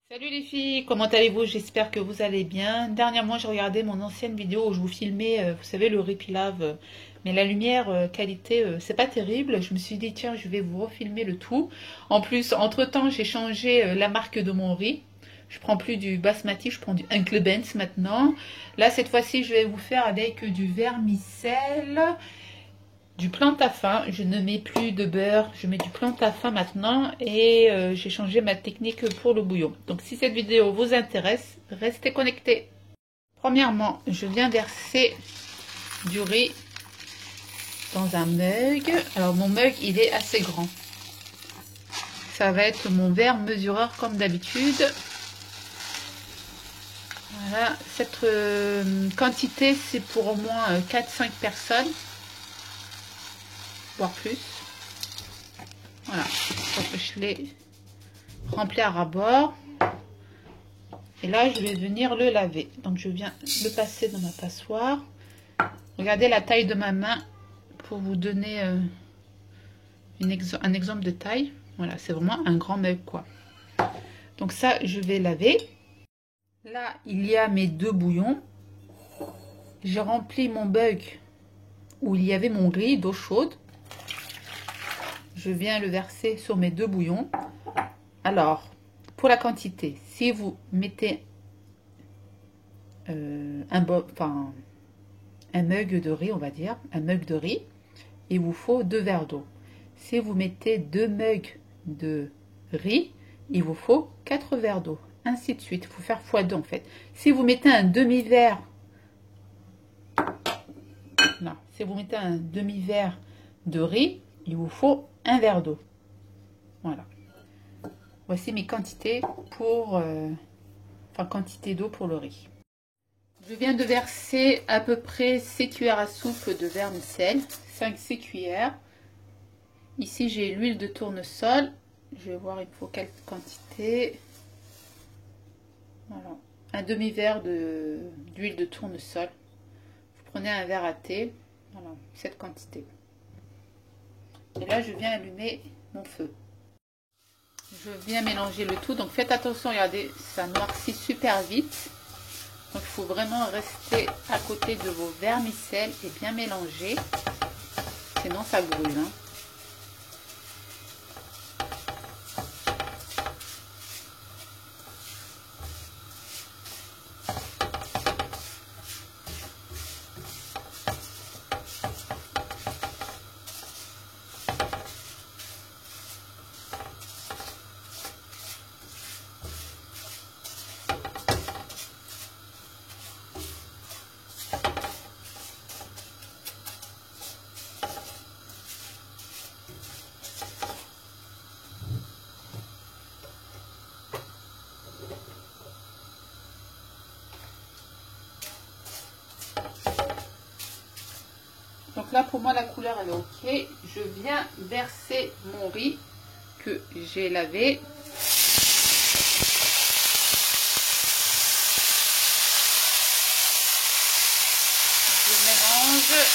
Salut les filles, comment allez-vous? J'espère que vous allez bien. Dernièrement, j'ai regardé mon ancienne vidéo où je vous filmais, vous savez, le riz pilaf, mais la lumière qualité, c'est pas terrible. Je me suis dit, tiens, je vais vous refilmer le tout. En plus, entre-temps, j'ai changé la marque de mon riz. Je prends plus du basmati, je prends du Uncle Ben's maintenant. Là, cette fois-ci, je vais vous faire avec du vermicelle, du plantain-fin. Je ne mets plus de beurre, je mets du plantain-fin maintenant et j'ai changé ma technique pour le bouillon. Donc si cette vidéo vous intéresse, restez connectés. Premièrement, je viens verser du riz dans un mug. Alors mon mug, il est assez grand. Ça va être mon verre mesureur comme d'habitude. Voilà, cette quantité, c'est pour au moins 4-5 personnes. Voire plus. Voilà, donc je l'ai rempli à ras-bord. Et là, je vais venir le laver. Donc, je viens le passer dans ma passoire. Regardez la taille de ma main pour vous donner un exemple de taille. Voilà, c'est vraiment un grand mug, quoi. Donc ça, je vais laver. Là, il y a mes deux bouillons. J'ai rempli mon mug où il y avait mon riz d'eau chaude. Je viens le verser sur mes deux bouillons. Alors, pour la quantité, si vous mettez un mug de riz, on va dire, un mug de riz, il vous faut 2 verres d'eau. Si vous mettez 2 mugs de riz, il vous faut 4 verres d'eau. Ainsi de suite, il faut faire x2 en fait. Si vous mettez un demi-verre, non, si vous mettez un demi-verre de riz, il vous faut 1 verre d'eau. Voilà. Voici mes quantités pour, quantité d'eau pour le riz. Je viens de verser à peu près 6 cuillères à soupe de vermicelle, 5-6 cuillères. Ici, j'ai l'huile de tournesol. Je vais voir, il faut quelle quantité. Voilà. Un demi-verre d'huile de tournesol. Vous prenez un verre à thé. Voilà, cette quantité. Et là, je viens allumer mon feu. Je viens mélanger le tout. Donc, faites attention, regardez, ça noircit super vite. Donc, il faut vraiment rester à côté de vos vermicelles et bien mélanger. Sinon, ça brûle. Hein. Donc là, pour moi, la couleur, elle est OK. Je viens verser mon riz que j'ai lavé. Je mélange.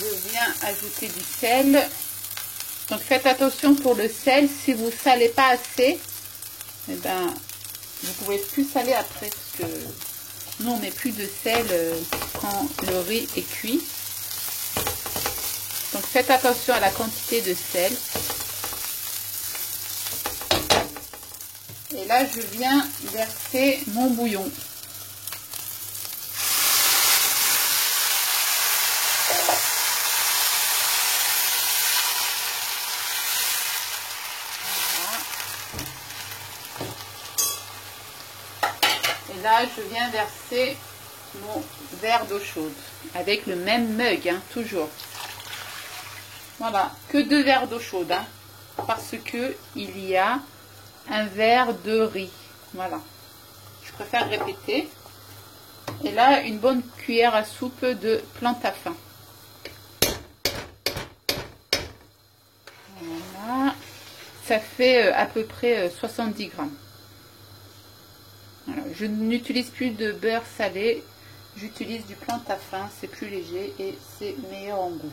Je viens ajouter du sel. Donc faites attention pour le sel. Si vous ne salez pas assez, eh ben, vous pouvez plus saler après. Parce que nous, on ne met plus de sel quand le riz est cuit. Donc faites attention à la quantité de sel. Et là, je viens verser mon bouillon. Et là, je viens verser mon verre d'eau chaude avec le même mug, hein, toujours. Voilà, que 2 verres d'eau chaude, hein, parce que il y a un verre de riz. Voilà, je préfère répéter. Et là, une bonne cuillère à soupe de plantes à fin. Voilà. Ça fait à peu près 70 grammes. Voilà. Je n'utilise plus de beurre salé. J'utilise du plantes à fin. C'est plus léger et c'est meilleur en goût.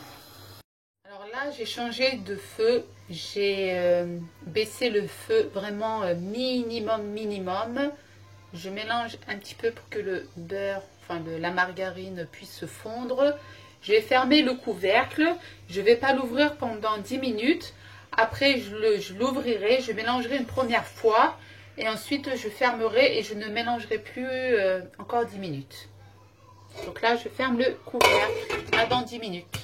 Alors là, j'ai changé de feu. J'ai baissé le feu vraiment minimum. Je mélange un petit peu pour que le beurre, enfin la margarine puisse se fondre. Je vais fermer le couvercle. Je ne vais pas l'ouvrir pendant 10 minutes. Après, je l'ouvrirai, je mélangerai une première fois. Et ensuite, je fermerai et je ne mélangerai plus encore 10 minutes. Donc là, je ferme le couvercle. À dans 10 minutes.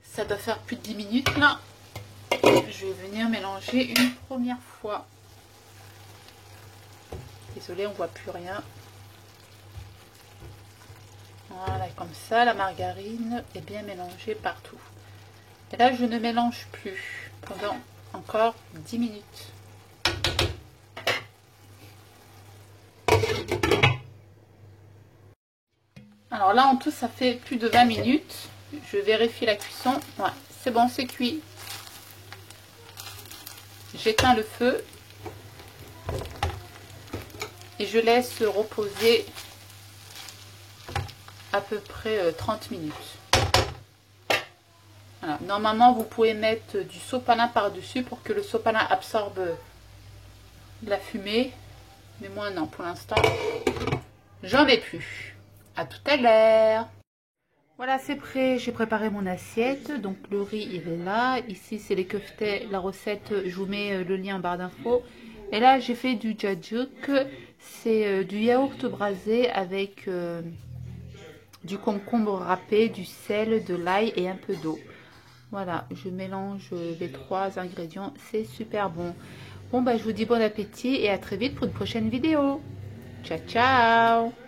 Ça doit faire plus de 10 minutes là. Je vais venir mélanger une première fois. Désolée, on ne voit plus rien. Voilà, comme ça, la margarine est bien mélangée partout. Et là, je ne mélange plus pendant encore 10 minutes. Alors là, en tout, ça fait plus de 20 minutes. Je vérifie la cuisson. Ouais, c'est bon, c'est cuit. J'éteins le feu. Et je laisse reposer à peu près 30 minutes. Voilà. Normalement, vous pouvez mettre du sopalin par-dessus pour que le sopalin absorbe la fumée. Mais moi, non, pour l'instant, j'en ai plus. À tout à l'heure. Voilà, c'est prêt. J'ai préparé mon assiette. Donc, le riz, il est là. Ici, c'est les keftés. La recette, je vous mets le lien en barre d'infos. Et là, j'ai fait du djadjouk. C'est du yaourt brasé avec du concombre râpé, du sel, de l'ail et un peu d'eau. Voilà, je mélange les 3 ingrédients. C'est super bon. Bon, bah, je vous dis bon appétit et à très vite pour une prochaine vidéo. Ciao, ciao!